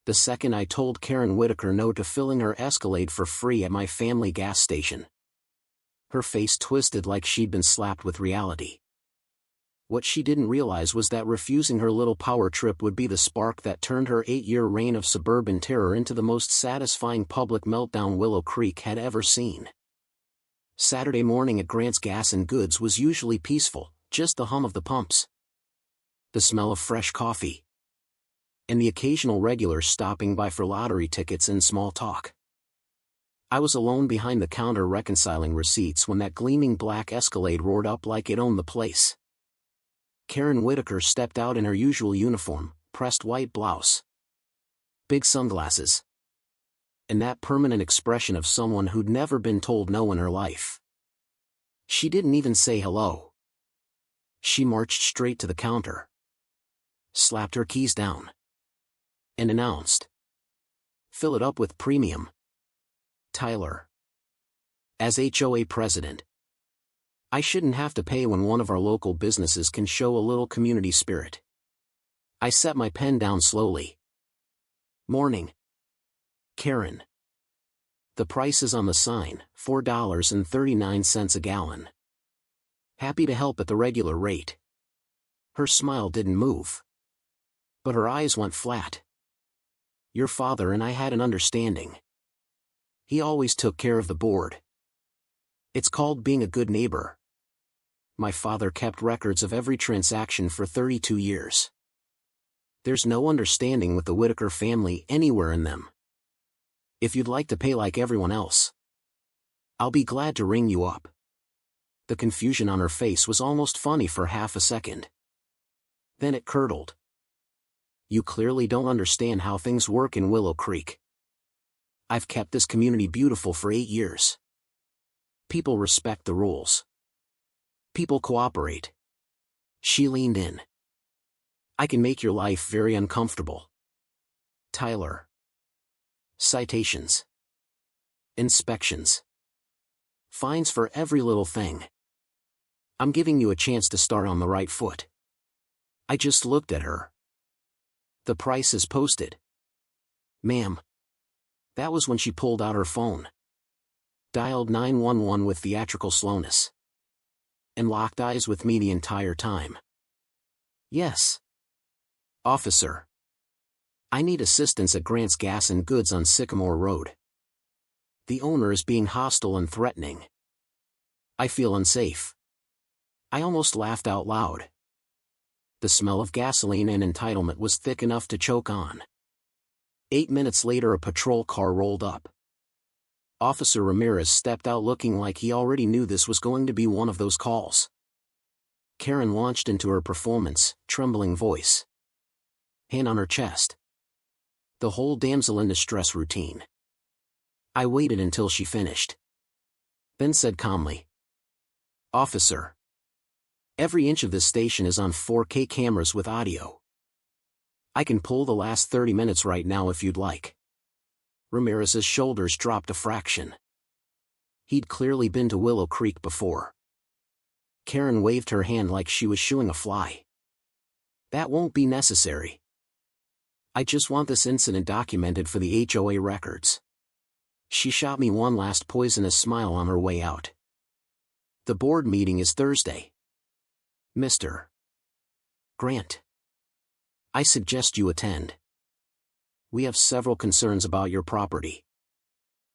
The second I told Karen Whitaker no to filling her Escalade for free at my family gas station. Her face twisted like she'd been slapped with reality. What she didn't realize was that refusing her little power trip would be the spark that turned her 8-year reign of suburban terror into the most satisfying public meltdown Willow Creek had ever seen. Saturday morning at Grant's Gas and Goods was usually peaceful, just the hum of the pumps, the smell of fresh coffee, and the occasional regulars stopping by for lottery tickets and small talk. I was alone behind the counter reconciling receipts when that gleaming black Escalade roared up like it owned the place. Karen Whitaker stepped out in her usual uniform, pressed white blouse, big sunglasses, and that permanent expression of someone who'd never been told no in her life. She didn't even say hello. She marched straight to the counter, slapped her keys down, and announced, "Fill it up with premium. Tyler." As HOA president, I shouldn't have to pay when one of our local businesses can show a little community spirit. I set my pen down slowly. "Morning, Karen. The price is on the sign, $4.39 a gallon. Happy to help at the regular rate." Her smile didn't move, but her eyes went flat. "Your father and I had an understanding. He always took care of the board. It's called being a good neighbor. My father kept records of every transaction for 32 years. There's no understanding with the Whitaker family anywhere in them. If you'd like to pay like everyone else, I'll be glad to ring you up." The confusion on her face was almost funny for half a second. Then it curdled. "You clearly don't understand how things work in Willow Creek. I've kept this community beautiful for 8 years. People respect the rules. People cooperate." She leaned in. "I can make your life very uncomfortable, Tyler. Citations, inspections, fines for every little thing. I'm giving you a chance to start on the right foot." I just looked at her. "The price is posted, ma'am." That was when she pulled out her phone, dialed 911 with theatrical slowness, and locked eyes with me the entire time. "Yes, officer. I need assistance at Grant's Gas and Goods on Sycamore Road. The owner is being hostile and threatening. I feel unsafe." I almost laughed out loud. The smell of gasoline and entitlement was thick enough to choke on. 8 minutes later a patrol car rolled up. Officer Ramirez stepped out looking like he already knew this was going to be one of those calls. Karen launched into her performance, trembling voice, hand on her chest. The whole damsel in distress routine. I waited until she finished, then said calmly, "Officer, every inch of this station is on 4K cameras with audio. I can pull the last 30 minutes right now if you'd like." Ramirez's shoulders dropped a fraction. He'd clearly been to Willow Creek before. Karen waved her hand like she was shooing a fly. "That won't be necessary. I just want this incident documented for the HOA records." She shot me one last poisonous smile on her way out. "The board meeting is Thursday, Mr. Grant. I suggest you attend. We have several concerns about your property."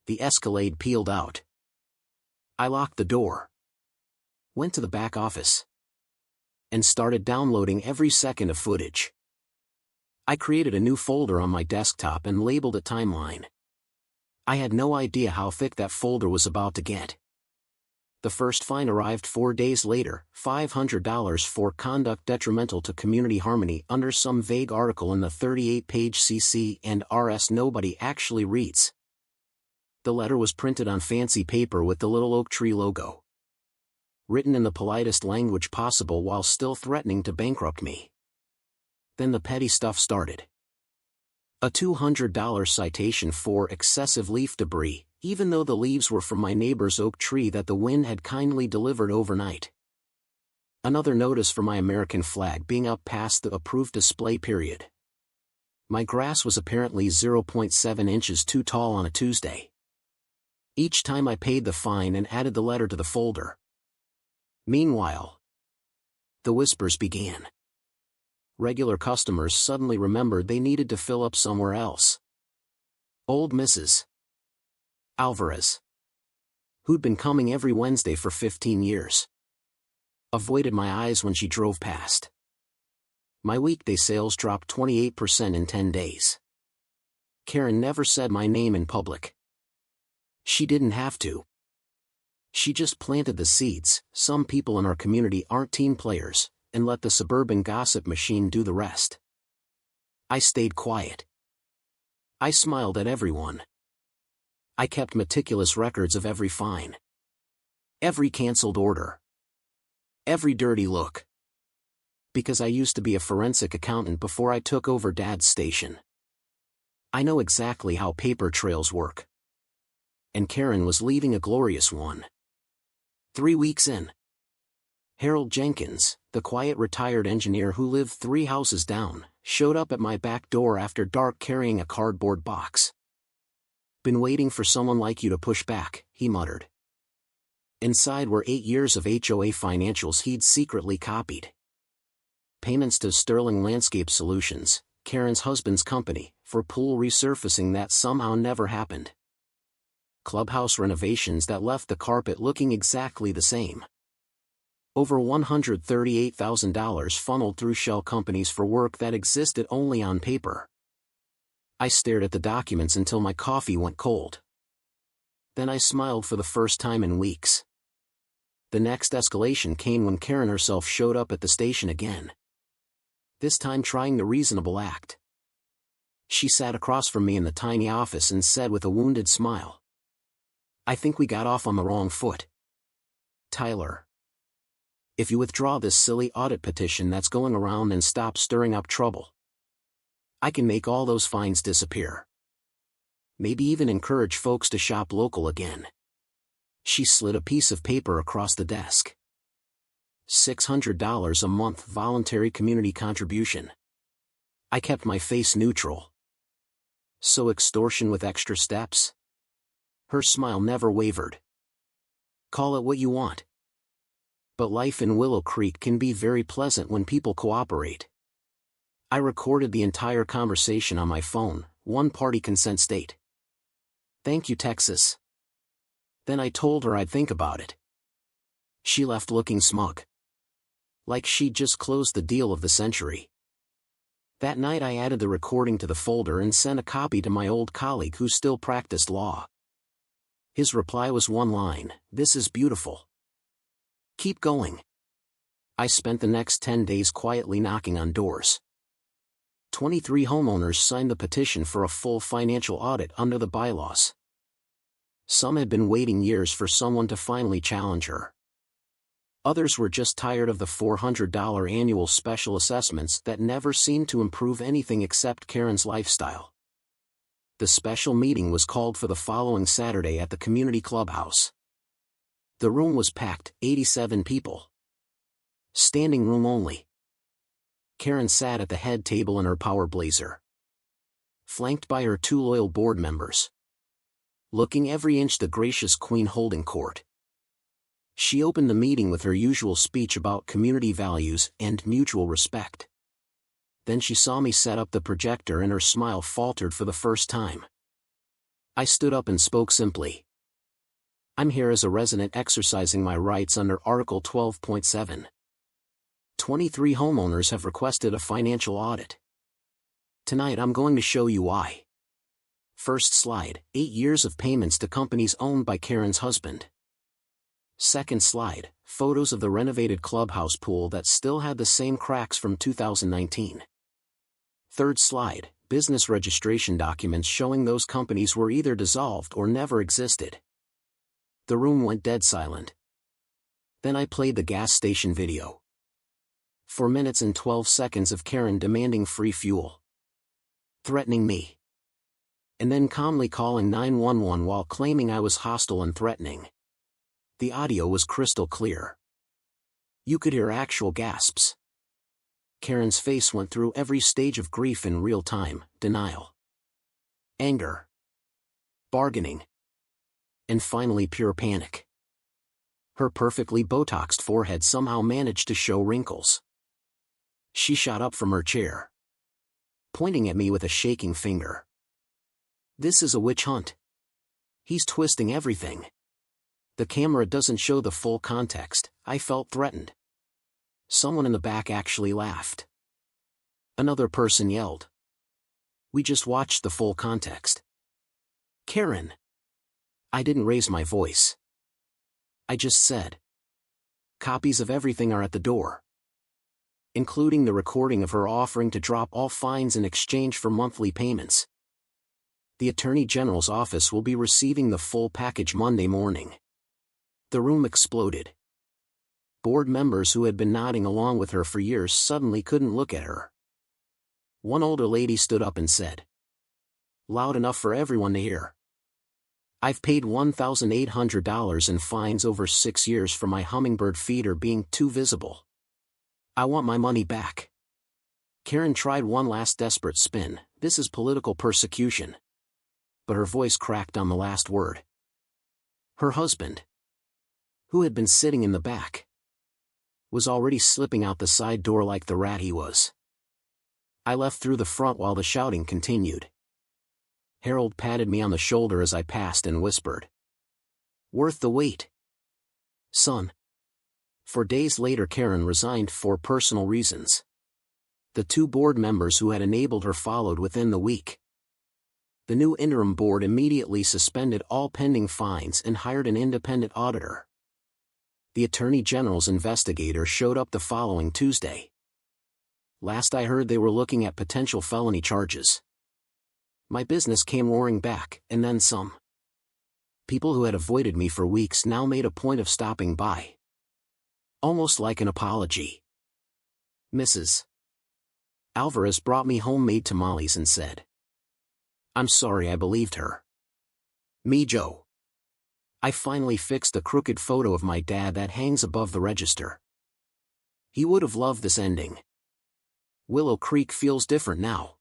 The Escalade peeled out. I locked the door, went to the back office, and started downloading every second of footage. I created a new folder on my desktop and labeled it Timeline. I had no idea how thick that folder was about to get. The first fine arrived 4 days later, $500 for conduct detrimental to community harmony under some vague article in the 38-page CC and RS nobody actually reads. The letter was printed on fancy paper with the little oak tree logo, written in the politest language possible while still threatening to bankrupt me. Then the petty stuff started. A $200 citation for excessive leaf debris, even though the leaves were from my neighbor's oak tree that the wind had kindly delivered overnight. Another notice for my American flag being up past the approved display period. My grass was apparently 0.7 inches too tall on a Tuesday. Each time I paid the fine and added the letter to the folder. Meanwhile, the whispers began. Regular customers suddenly remembered they needed to fill up somewhere else. Old Mrs. Alvarez, who'd been coming every Wednesday for 15 years, avoided my eyes when she drove past. My weekday sales dropped 28% in 10 days. Karen never said my name in public. She didn't have to. She just planted the seeds. Some people in our community aren't team players, and let the suburban gossip machine do the rest. I stayed quiet. I smiled at everyone. I kept meticulous records of every fine, every canceled order, every dirty look. Because I used to be a forensic accountant before I took over Dad's station. I know exactly how paper trails work. And Karen was leaving a glorious one. 3 weeks in, Harold Jenkins, the quiet retired engineer who lived 3 houses down, showed up at my back door after dark carrying a cardboard box. "Been waiting for someone like you to push back," he muttered. Inside were 8 years of HOA financials he'd secretly copied. Payments to Sterling Landscape Solutions, Karen's husband's company, for pool resurfacing that somehow never happened. Clubhouse renovations that left the carpet looking exactly the same. Over $138,000 funneled through shell companies for work that existed only on paper. I stared at the documents until my coffee went cold. Then I smiled for the first time in weeks. The next escalation came when Karen herself showed up at the station again. This time trying the reasonable act. She sat across from me in the tiny office and said with a wounded smile, "I think we got off on the wrong foot. Tyler, if you withdraw this silly audit petition that's going around and stop stirring up trouble, I can make all those fines disappear. Maybe even encourage folks to shop local again." She slid a piece of paper across the desk. $600 a month voluntary community contribution. I kept my face neutral. So extortion with extra steps? Her smile never wavered. Call it what you want. But life in Willow Creek can be very pleasant when people cooperate. I recorded the entire conversation on my phone, one-party consent state. "Thank you, Texas." Then I told her I'd think about it. She left looking smug. Like she'd just closed the deal of the century. That night I added the recording to the folder and sent a copy to my old colleague who still practiced law. His reply was one line, "This is beautiful. Keep going." I spent the next 10 days quietly knocking on doors. 23 homeowners signed the petition for a full financial audit under the bylaws. Some had been waiting years for someone to finally challenge her. Others were just tired of the $400 annual special assessments that never seemed to improve anything except Karen's lifestyle. The special meeting was called for the following Saturday at the community clubhouse. The room was packed, 87 people. Standing room only. Karen sat at the head table in her power blazer, flanked by her 2 loyal board members, looking every inch the gracious queen holding court. She opened the meeting with her usual speech about community values and mutual respect. Then she saw me set up the projector and her smile faltered for the first time. I stood up and spoke simply. "I'm here as a resident exercising my rights under Article 12.7. 23 homeowners have requested a financial audit. Tonight I'm going to show you why." First slide, 8 years of payments to companies owned by Karen's husband. Second slide, photos of the renovated clubhouse pool that still had the same cracks from 2019. Third slide, business registration documents showing those companies were either dissolved or never existed. The room went dead silent. Then I played the gas station video. 4 minutes and 12 seconds of Karen demanding free fuel. Threatening me. And then calmly calling 911 while claiming I was hostile and threatening. The audio was crystal clear. You could hear actual gasps. Karen's face went through every stage of grief in real time: denial, anger, bargaining, and finally pure panic. Her perfectly Botoxed forehead somehow managed to show wrinkles. She shot up from her chair, pointing at me with a shaking finger. "This is a witch hunt. He's twisting everything. The camera doesn't show the full context." I felt threatened. Someone in the back actually laughed. Another person yelled, "We just watched the full context." "Karen." I didn't raise my voice. I just said, "Copies of everything are at the door, including the recording of her offering to drop all fines in exchange for monthly payments. The Attorney General's office will be receiving the full package Monday morning." The room exploded. Board members who had been nodding along with her for years suddenly couldn't look at her. One older lady stood up and said, loud enough for everyone to hear, "I've paid $1,800 in fines over 6 years for my hummingbird feeder being too visible. I want my money back." Karen tried one last desperate spin: "This is political persecution." But her voice cracked on the last word. Her husband, who had been sitting in the back, was already slipping out the side door like the rat he was. I left through the front while the shouting continued. Harold patted me on the shoulder as I passed and whispered, "Worth the wait, son." 4 days later Karen resigned for personal reasons. The 2 board members who had enabled her followed within the week. The new interim board immediately suspended all pending fines and hired an independent auditor. The Attorney General's investigator showed up the following Tuesday. Last I heard, they were looking at potential felony charges. My business came roaring back, and then some. People who had avoided me for weeks now made a point of stopping by, almost like an apology. Mrs. Alvarez brought me homemade tamales and said, "I'm sorry I believed her. Me, Joe. I finally fixed a crooked photo of my dad that hangs above the register. He would have loved this ending. Willow Creek feels different now.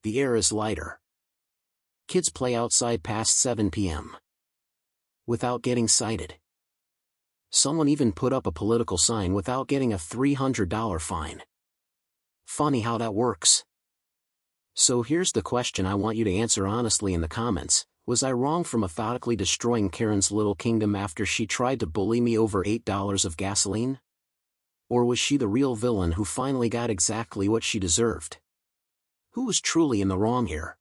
The air is lighter. Kids play outside past 7 p.m. without getting cited. Someone even put up a political sign without getting a $300 fine. Funny how that works." So here's the question I want you to answer honestly in the comments: was I wrong for methodically destroying Karen's little kingdom after she tried to bully me over $8 of gasoline? Or was she the real villain who finally got exactly what she deserved? Who was truly in the wrong here?